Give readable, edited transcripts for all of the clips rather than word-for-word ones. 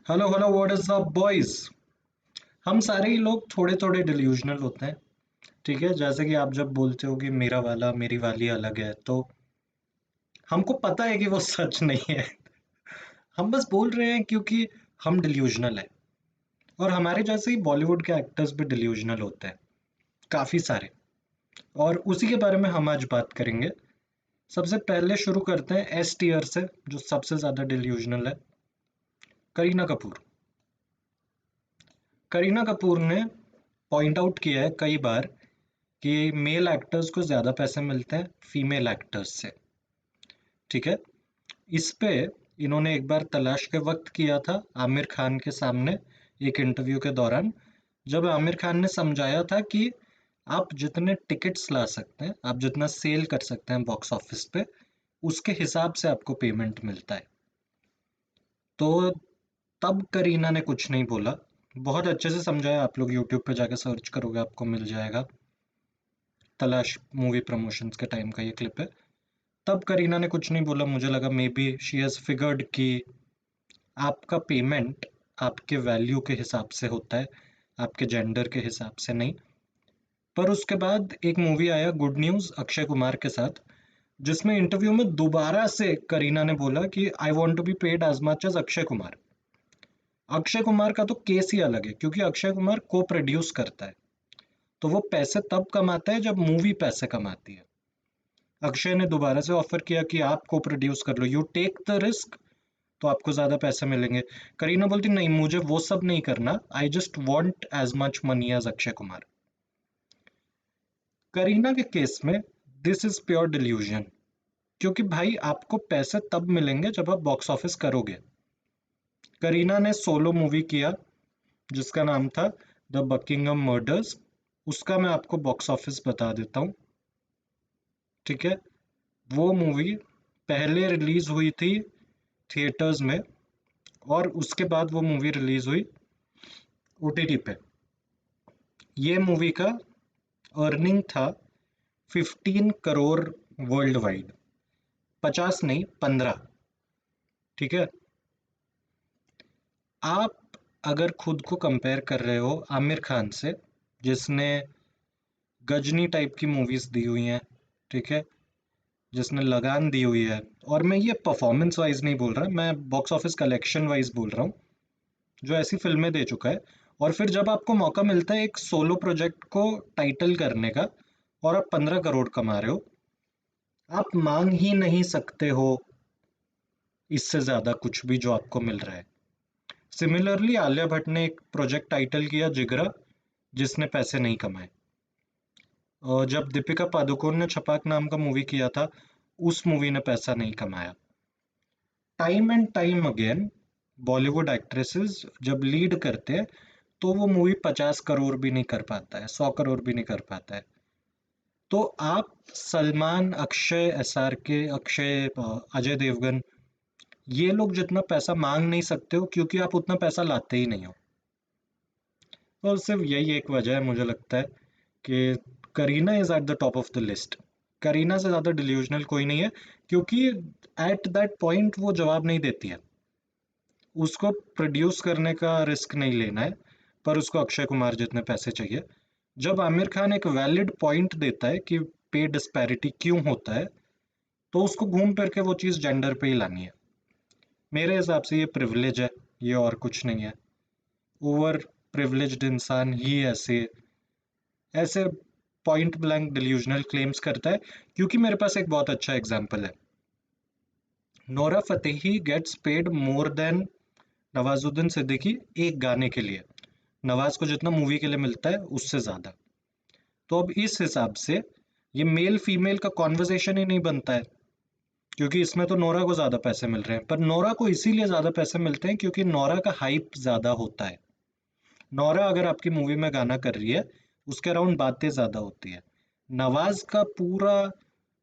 Hello hello, what is up boys. हम सारे ही लोग थोड़े थोड़े डिल्यूजनल होते हैं। ठीक है, जैसे कि आप जब बोलते हो कि मेरा वाला मेरी वाली अलग है, तो हमको पता है कि वो सच नहीं है। हम बस बोल रहे हैं क्योंकि हम डिल्यूजनल है। और हमारे जैसे ही बॉलीवुड के एक्टर्स भी डिल्यूजनल होते हैं, काफी सारे। और उसी के बारे में हम आज बात करेंगे। सबसे पहले शुरू करते हैं एस टीयर से, जो सबसे ज्यादा डिल्यूजनल है। करीना कपूर। करीना कपूर ने पॉइंट आउट किया है कई बार कि मेल एक्टर्स को ज़्यादा पैसे मिलते हैं फीमेल एक्टर्स से। ठीक है, इस पे इन्होंने एक बार तलाश के वक्त किया था आमिर खान के सामने, एक इंटरव्यू के दौरान, जब आमिर खान ने समझाया था कि आप जितने टिकट्स ला सकते हैं, आप जितना सेल कर सकते हैं बॉक्स ऑफिस पे, उसके हिसाब से आपको पेमेंट मिलता है। तो तब करीना ने कुछ नहीं बोला। बहुत अच्छे से समझाया, आप लोग यूट्यूब पे जाके सर्च करोगे आपको मिल जाएगा। तलाश मूवी प्रमोशंस के टाइम का ये क्लिप है। तब करीना ने कुछ नहीं बोला। मुझे लगा may be she has figured कि आपका पेमेंट आपके वैल्यू के हिसाब से होता है, आपके जेंडर के हिसाब से नहीं। पर उसके बाद एक मूवी आया गुड न्यूज़ अक्षय कुमार के साथ, जिसमें इंटरव्यू में दोबारा से करीना ने बोला कि I want to be paid as much as Akshay Kumar. Akshay Kumar का तो केस ही अलग है, क्योंकि अक्षय कुमार को प्रोड्यूस करता है, तो वो पैसे तब कमाता है जब मूवी पैसे कमाती है। अक्षय ने दोबारा से ऑफर किया कि आप को प्रोड्यूस कर लो, यू टेक द रिस्क, तो आपको ज्यादा पैसे मिलेंगे। करीना बोलती नहीं, मुझे वो सब नहीं करना, I just want as much money as Akshay Kumar. Kareena के केस में दिस इज प्योर डिल्यूजन, क्योंकि भाई आपको पैसे तब मिलेंगे जब आप बॉक्स ऑफिस करोगे। करीना ने सोलो मूवी किया जिसका नाम था द बकिंगम मर्डर्स। उसका मैं आपको बॉक्स ऑफिस बता देता हूँ। ठीक है, वो मूवी पहले रिलीज हुई थी थिएटर्स में, और उसके बाद वो मूवी रिलीज हुई ओटीटी पे। ये मूवी का अर्निंग था 15 करोड़ वर्ल्ड वाइड। 50 नहीं, 15। ठीक है, आप अगर खुद को कंपेयर कर रहे हो आमिर खान से, जिसने गजनी टाइप की मूवीज दी हुई हैं, ठीक है, जिसने लगान दी हुई है, और मैं ये परफॉर्मेंस वाइज नहीं बोल रहा, मैं बॉक्स ऑफिस कलेक्शन वाइज बोल रहा हूँ, जो ऐसी फिल्में दे चुका है। और फिर जब आपको मौका मिलता है एक सोलो प्रोजेक्ट को टाइटल करने का, और आप 15 करोड़ कमा रहे हो, आप मांग ही नहीं सकते हो इससे ज्यादा कुछ भी जो आपको मिल रहा है। सिमिलरली आलिया भट्ट ने एक प्रोजेक्ट टाइटल किया जिगरा, जिसने पैसे नहीं कमाए। और जब दीपिका पादुकोण ने छपाक नाम का मूवी किया था, उस मूवी ने पैसा नहीं कमाया। Time and time again Bollywood actresses जब लीड करते हैं, तो वो मूवी 50 करोड़ भी नहीं कर पाता है, 100 करोड़ भी नहीं कर पाता है। तो आप सलमान, अक्षय, एस आर के, अक्षय, अजय देवगन, ये लोग जितना पैसा मांग नहीं सकते हो, क्योंकि आप उतना पैसा लाते ही नहीं हो। और सिर्फ यही एक वजह है मुझे लगता है कि Kareena is at the top of the list. Kareena से ज़्यादा डिल्यूजनल कोई नहीं है, क्योंकि एट दैट पॉइंट वो जवाब नहीं देती है। उसको प्रोड्यूस करने का रिस्क नहीं लेना है, पर उसको अक्षय कुमार जितने पैसे चाहिए। जब आमिर खान एक वैलिड पॉइंट देता है कि पे डिस्पैरिटी क्यों होता है, तो उसको घूम फिर के वो चीज़ जेंडर पे ही लानी है। मेरे हिसाब से ये प्रिविलेज है, ये और कुछ नहीं है। ओवर प्रिविलेज्ड इंसान ही ऐसे ऐसे पॉइंट ब्लैंक डिल्यूजनल क्लेम्स करता है। क्योंकि मेरे पास एक बहुत अच्छा एग्जाम्पल है। Nora Fatehi gets paid more than Nawazuddin Siddiqui एक गाने के लिए। नवाज को जितना मूवी के लिए मिलता है उससे ज्यादा। तो अब इस हिसाब से ये मेल फीमेल का कॉन्वर्सेशन ही नहीं बनता है, क्योंकि इसमें तो नोरा को ज्यादा पैसे मिल रहे हैं। पर नोरा को इसीलिए ज्यादा पैसे मिलते हैं क्योंकि नोरा का हाइप ज्यादा होता है। नोरा अगर आपकी मूवी में गाना कर रही है, उसके अराउंड बातें ज्यादा होती है। नवाज का पूरा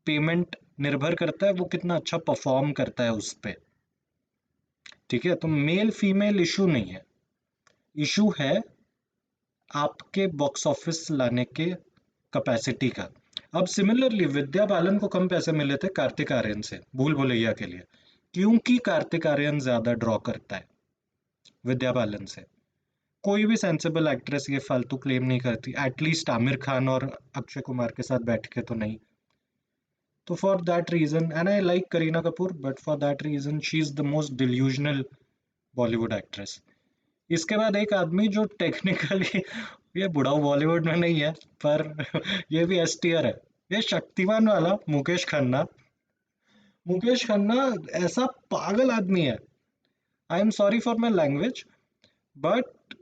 पेमेंट निर्भर करता है वो कितना अच्छा परफॉर्म करता है उस पे। ठीक है, तो मेल फीमेल इशू नहीं है, इशू है आपके बॉक्स ऑफिस लाने के कैपेसिटी का। अब सिमिलरली विद्या बालन को कम पैसे मिले थे कार्तिक आर्यन से भूल भुलैया के लिए, क्योंकि कार्तिक आर्यन ज्यादा ड्रॉ करता है। विद्या बालन से। कोई भी सेंसिबल एक्ट्रेस ये फालतू क्लेम नहीं करती, एटलीस्ट आमिर खान और अक्षय कुमार के साथ बैठ के तो नहीं। तो for that reason, and I like Kareena Kapoor, but for that reason she is the most delusional Bollywood actress. इसके बाद एक आदमी जो टेक्निकली ये बुढ़ाऊ बॉलीवुड में नहीं है, पर ये भी एस टीयर है, ये शक्तिमान वाला मुकेश खन्ना। मुकेश खन्ना ऐसा पागल आदमी है, I am sorry for my language, but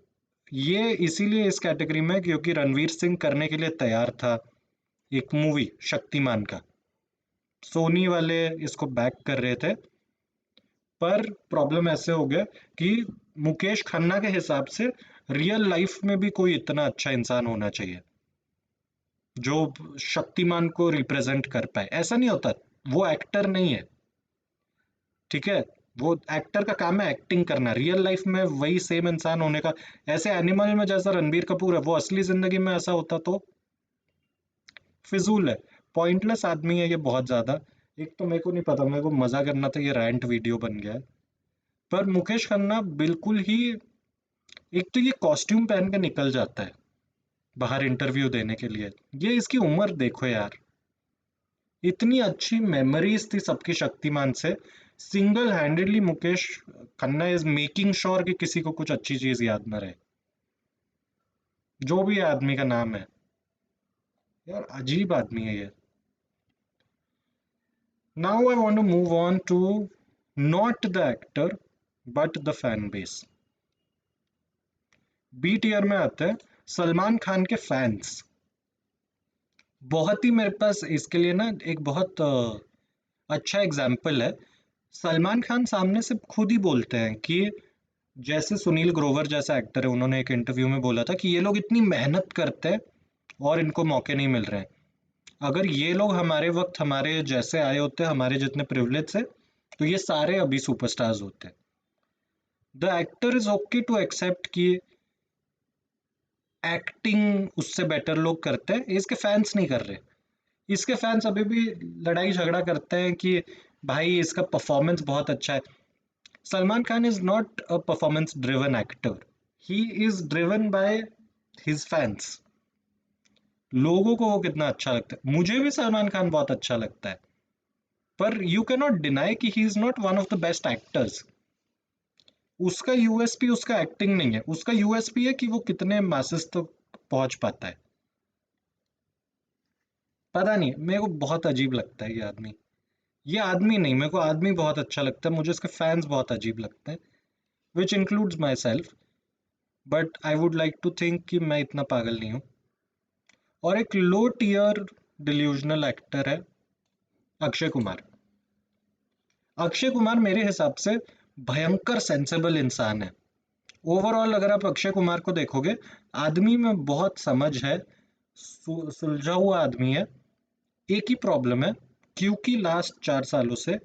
ये इसीलिए इस कैटेगरी में क्योंकि रणवीर सिंह करने के लिए तैयार था एक मूवी शक्तिमान का, सोनी वाले इसको बैक कर रहे थे, पर प्रॉब्लम ऐसे हो गया कि मुकेश खन्ना के हिसाब से रियल लाइफ में भी कोई इतना अच्छा इंसान होना चाहिए जो शक्तिमान को रिप्रेजेंट कर पाए। ऐसा नहीं होता, वो एक्टर नहीं है, ठीक है, वो एक्टर का काम है एक्टिंग करना, रियल लाइफ में वही सेम इंसान होने का। ऐसे एनिमल में जैसा रणबीर कपूर है, वो असली जिंदगी में ऐसा होता तो फिजूल है, पॉइंटलेस आदमी है ये बहुत ज्यादा। एक तो मेरे को नहीं पता, मेरे को मजा करना था, ये रैंट वीडियो बन गया है। पर मुकेश खन्ना बिल्कुल ही, एक तो ये कॉस्ट्यूम पहन के निकल जाता है बाहर इंटरव्यू देने के लिए, ये इसकी उम्र देखो यार, इतनी अच्छी मेमोरीज थी सबकी शक्तिमान से। Single handedly Mukesh Khanna is making sure कि किसी को कुछ अच्छी चीज याद न रहे, जो भी आदमी का नाम है। यार अजीब आदमी है ये। Now I want to move on to not the actor but the fan base. B tier में आते हैं सलमान खान के फैंस। बहुत ही मेरे पास इसके लिए ना एक बहुत अच्छा एग्जाम्पल है। सलमान खान सामने से खुद ही बोलते हैं कि जैसे सुनील ग्रोवर जैसा एक्टर है, उन्होंने एक इंटरव्यू में बोला था कि ये लोग इतनी मेहनत करते हैं और इनको मौके नहीं मिल रहे हैं। अगर ये लोग हमारे वक्त हमारे जैसे आए होते, हमारे जितने प्रिविलेज से, तो ये सारे अभी सुपरस्टार्स होते। The actor is okay to accept कि एक्टिंग उससे बेटर लोग करते हैं, इसके फैंस नहीं कर रहे। इसके फैंस अभी भी लड़ाई झगड़ा करते हैं कि भाई इसका परफॉर्मेंस बहुत अच्छा है। Salman Khan is not a performance driven actor, he is driven by his fans. लोगों को वो कितना अच्छा लगता है, मुझे भी सलमान खान बहुत अच्छा लगता है, पर यू कैन नॉट डिनाई कि ही is not one of the best actors. उसका यूएसपी उसका एक्टिंग नहीं है, उसका यूएसपी है कि वो कितने मासेस तक पहुंच पाता है। पता नहीं, मेरे को बहुत अजीब लगता है ये आदमी। ये आदमी नहीं, मेरे को आदमी बहुत अच्छा लगता है, मुझे इसके फैंस बहुत अजीब लगते हैं, which includes myself. But I would like to think कि मैं इतना पागल नहीं हूँ। और एक लो टीयर डिल्यूजनल एक्टर है अक्षय कुमार। अक्षय कुमार मेरे हिसाब से भयंकर सेंसेबल इंसान है। ओवरऑल अगर आप अक्षय कुमार को देखोगे, आदमी में बहुत समझ है, सुलझा हुआ आदमी है। एक ही प्रॉब्लम है, क्योंकि लास्ट 4 सालों से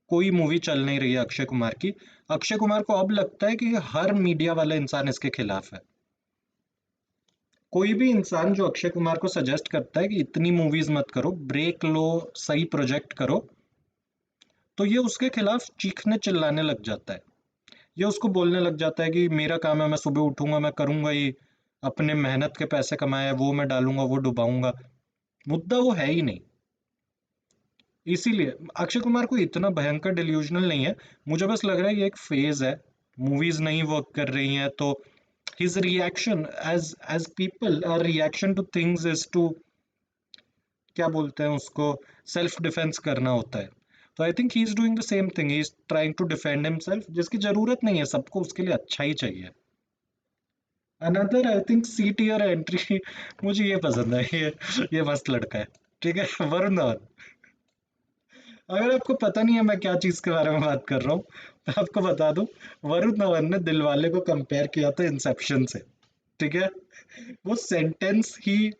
कोई मूवी चल नहीं रही है अक्षय कुमार की। अक्षय कुमार को अब लगता है कि हर मीडिया वाला इंसान इसके खिलाफ है। कोई भी इंसान जो अक्षय कुमार को सजेस्ट करता है कि इतनी मूवीज मत करो, ब्रेक लो, सही प्रोजेक्ट करो, तो ये उसके खिलाफ चीखने चिल्लाने लग जाता है। ये उसको बोलने लग जाता है कि मेरा काम है, मैं सुबह उठूंगा, मैं करूंगा ही, अपने मेहनत के पैसे कमाए वो मैं डालूंगा, वो डुबाऊंगा। मुद्दा वो है ही नहीं। इसीलिए अक्षय कुमार को इतना भयंकर डिल्यूजनल नहीं है। मुझे बस लग रहा है ये एक फेज है, मूवीज नहीं वर्क कर रही हैं तो his reaction as people, are reaction to things is to, क्या बोलते हैं उसको, सेल्फ डिफेंस करना होता है। तो I think he is doing the same thing, he is trying to defend himself, जिसकी जरूरत नहीं है, सबको उसके लिए अच्छा ही चाहिए। Another I think C tier entry मुझे ये पसंद है, ये मस्त लड़का है, ठीक है, वरुण धवन। अगर आपको पता नहीं है मैं क्या चीज के बारे में बात कर रहा हूँ, मैं आपको बता दूं, वरुण धवन ने दिलवाले को कंपेयर किया था इंसेप्शन से, ठीक है। वो सेंटेंस ही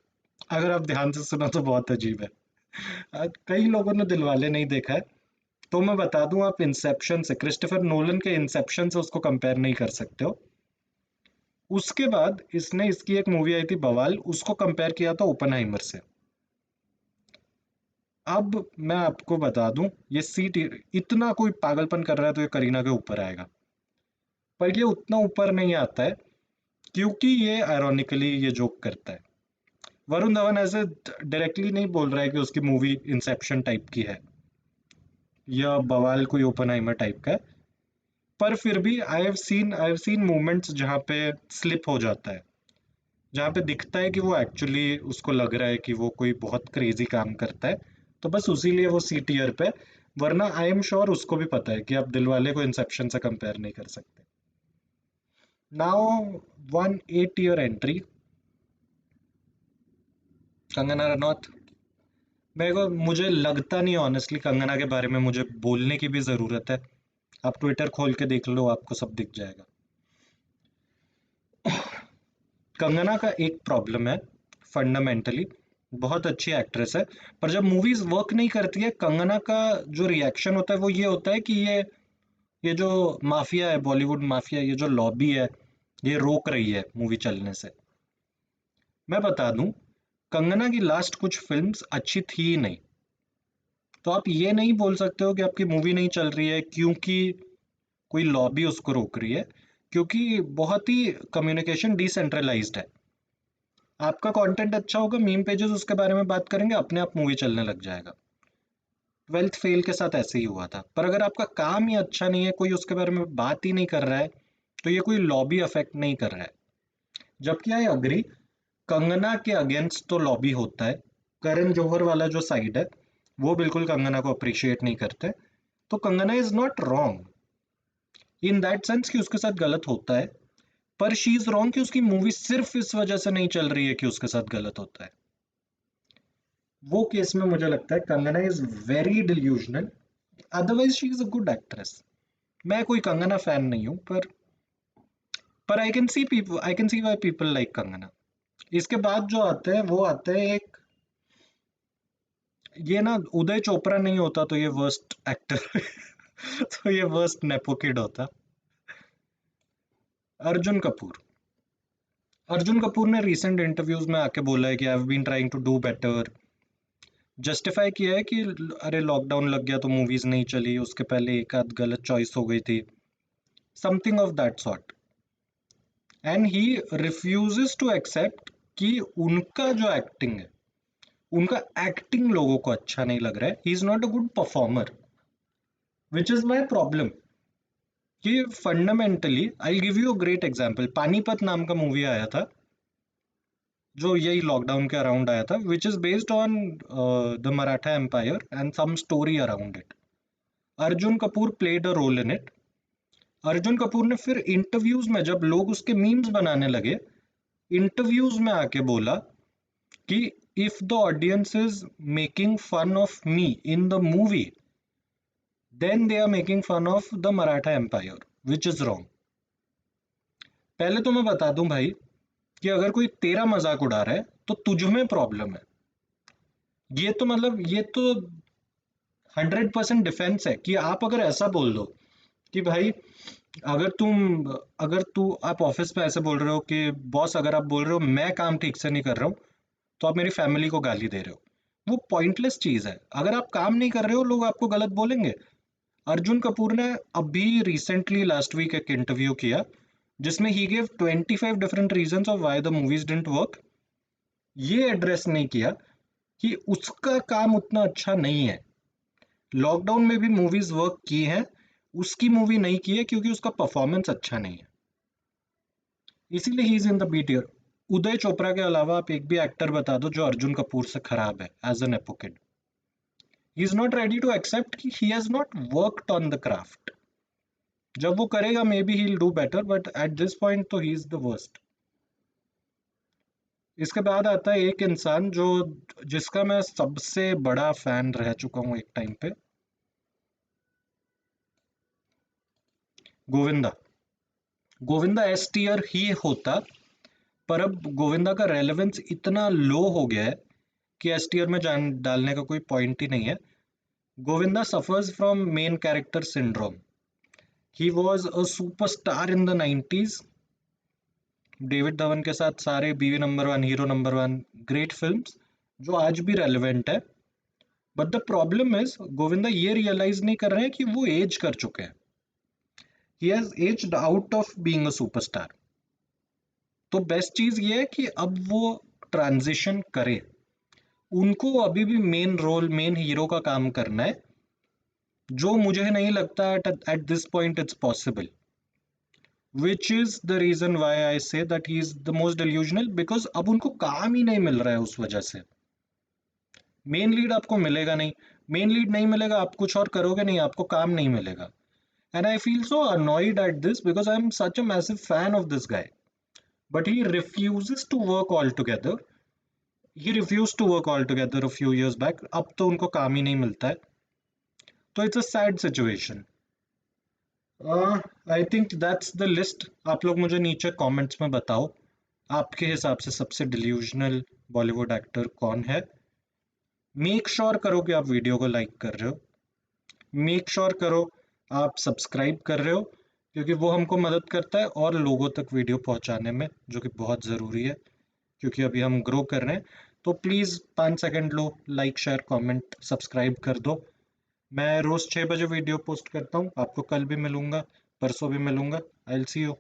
अगर आप ध्यान से सुनो तो बहुत अजीब है। कई लोगों ने दिलवाले नहीं देखा है, तो मैं बता दूं, आप इंसेप्शन से, क्रिस्टोफर नोलन के इंसेप्शन से उसको कंपेयर नहीं कर सकते हो। उसके बाद इसने, इसकी एक मूवी आई थी बवाल, उसको कंपेयर किया था ओपनहाइमर से। अब मैं आपको बता दूं, ये सीट इतना कोई पागलपन कर रहा है तो ये करीना के ऊपर आएगा। पर ये उतना ऊपर नहीं आता है क्योंकि ये आयरॉनिकली ये जोक करता है। वरुण धवन ऐसे डायरेक्टली नहीं बोल रहा है कि उसकी मूवी इंसेप्शन टाइप की है या बवाल कोई ओपनहाइमर टाइप का है, पर फिर भी आई हैव सीन मोमेंट्स जहाँ पे स्लिप हो जाता है, जहाँ पे दिखता है कि वो एक्चुअली उसको लग रहा है कि वो कोई बहुत क्रेजी काम करता है, तो बस उसी लिए वो सी टीयर पे। वरना आई एम श्योर उसको भी पता है कि आप दिलवाले को इंसेप्शन से कंपेयर नहीं कर सकते। Now 1 8 year entry, Kangana Ranaut. मुझे लगता नहीं ऑनेस्टली कंगना के बारे में मुझे बोलने की भी ज़रूरत है। आप ट्विटर खोल के देख लो, आपको सब दिख जाएगा। कंगना का एक प्रॉब्लम है फंडामेंटली, बहुत अच्छी एक्ट्रेस है, पर जब मूवीज वर्क नहीं करती है कंगना का जो रिएक्शन होता है वो ये होता है कि ये जो माफिया है, बॉलीवुड माफिया, ये जो लॉबी है, ये रोक रही है मूवी चलने से। मैं बता दूं, कंगना की लास्ट कुछ फिल्म्स अच्छी थी ही नहीं, तो आप ये नहीं बोल सकते हो कि आपकी मूवी नहीं चल रही है क्योंकि कोई लॉबी उसको रोक रही है, क्योंकि बहुत ही कम्युनिकेशन डिसेंट्रलाइज्ड है। आपका कंटेंट अच्छा होगा, मीम पेजेस उसके बारे में बात करेंगे, अपने आप मूवी चलने लग जाएगा। ट्वेल्थ फेल के साथ ऐसे ही हुआ था। पर अगर आपका काम ही अच्छा नहीं है, कोई उसके बारे में बात ही नहीं कर रहा है, तो ये कोई लॉबी अफेक्ट नहीं कर रहा है। जबकि आई अग्री, कंगना के अगेंस्ट तो लॉबी होता है। करण जौहर वाला जो साइड है वो बिल्कुल कंगना को अप्रिशिएट नहीं करते। तो Kangana is not wrong in that sense कि उसके साथ गलत होता है, पर शी इज रॉन्ग कि उसकी मूवी सिर्फ इस वजह से नहीं चल रही है कि उसके साथ गलत होता है। वो केस में मुझे लगता है Kangana is very delusional, otherwise she is a good actress. मैं कोई कंगना फैन नहीं हूँ, पर I can see why people like Kangana. इसके बाद जो आते हैं वो आते हैं एक, ये ना उदय चोपड़ा नहीं होता तो ये वर्स्ट एक्टर तो ये वर्स्ट नेपो किड होता। अर्जुन कपूर। अर्जुन कपूर ने रिसेंट इंटरव्यूज में आके बोला है कि I have been trying to do better, justify किया है कि अरे लॉकडाउन लग गया तो मूवीज नहीं चली, उसके पहले एक आध गलत चॉइस हो गई थी, something of that sort. And he refuses to accept कि उनका जो एक्टिंग है, उनका एक्टिंग लोगों को अच्छा नहीं लग रहा है, he is not a good performer, which is my problem. कि fundamentally I give you a great example, Panipat नाम का मूवी आया था जो यही लॉकडाउन के अराउंड आया था, which is based on the Maratha empire and some story around it. Arjun Kapoor played a role in it. Arjun Kapoor ने फिर इंटरव्यूज में जब लोग उसके मीम्स बनाने लगे, इंटरव्यूज में आके बोला कि if the audience is making fun of me in the movie, then they are making fun of the Maratha empire, which is wrong. पहले तो मैं बता दूं भाई कि अगर कोई तेरा मजाक उड़ा रहा है तो तुझ में प्रॉब्लम है। ये तो मतलब ये तो 100% डिफेंस है कि आप अगर ऐसा बोल दो कि भाई, अगर तुम अगर तू आप ऑफिस में ऐसे बोल रहे हो कि बॉस, अगर आप बोल रहे हो मैं काम ठीक से नहीं कर रहा हूँ तो आप मेरी फैमिली को गाली दे रहे हो, वो पॉइंटलेस चीज है। अगर आप काम नहीं कर रहे हो लोग आपको गलत बोलेंगे। अर्जुन कपूर ने अभी रिसेंटली लास्ट वीक एक इंटरव्यू किया जिसमें he gave 25 different reasons of why the movies didn't work. ये एड्रेस नहीं किया कि उसका काम उतना अच्छा नहीं है। लॉकडाउन में भी मूवीज वर्क की हैं, उसकी मूवी नहीं की है क्योंकि उसका परफॉर्मेंस अच्छा नहीं है, इसीलिए he is in the B tier. Uday Chopra के अलावा आप एक भी एक्टर बता दो जो अर्जुन कपूर से खराब है एज एन एपोकेड। He is not ready to accept कि he has not worked on the craft. जब वो करेगा may be he will do better, but at this point तो ही इज द वर्स्ट। इसके बाद आता है एक इंसान जो जिसका मैं सबसे बड़ा फैन रह चुका हूँ एक टाइम पे, गोविंदा। गोविंदा एस टीयर ही होता, पर अब गोविंदा का रेलेवेंस इतना लो हो गया है कि एस टीयर में जान डालने का कोई पॉइंट ही नहीं है। Govinda suffers from main character syndrome. He was a superstar in the 90s, David Dhawan के साथ सारे बीवी number one, hero number one, great films जो आज भी रेलेवेंट है। But the problem is Govinda ये रियलाइज नहीं कर रहे हैं कि वो एज कर चुके हैं। He has aged out of being a superstar. तो बेस्ट चीज ये है कि अब वो ट्रांजिशन करे, उनको अभी भी मेन रोल, मेन हीरो का काम करना है, जो मुझे नहीं लगता at this point it's possible, which is the reason why I say that he is the most delusional, because अब उनको काम ही नहीं मिल रहा है उस वजह से। मेन लीड आपको मिलेगा नहीं, मेन लीड नहीं मिलेगा, आप कुछ और करोगे नहीं, आपको काम नहीं मिलेगा। And I feel so annoyed at this because I am such a massive fan of this guy, but he refuses to work all together. He refuse to work all together a few years back, अब तो उनको काम ही नहीं मिलता है। तो it's a sad situation. I think that's the list. आप लोग मुझे नीचे कमेंट्स में बताओ, आपके हिसाब से सबसे डिल्यूजनल बॉलीवुड एक्टर कौन है। मेक श्योर करो कि आप वीडियो को लाइक कर रहे हो, मेक श्योर करो आप सब्सक्राइब कर रहे हो, क्योंकि वो हमको मदद करता है और लोगों तक वीडियो पहुंचाने में, जो कि बहुत ज़रूरी है, क्योंकि अभी हम ग्रो कर रहे हैं। तो please 5 second low, like share comment subscribe कर दो। मैं रोज़ 6 बजे वीडियो पोस्ट करता हूँ, आपको कल भी मिलूंगा, परसों भी मिलूंगा। I will see you.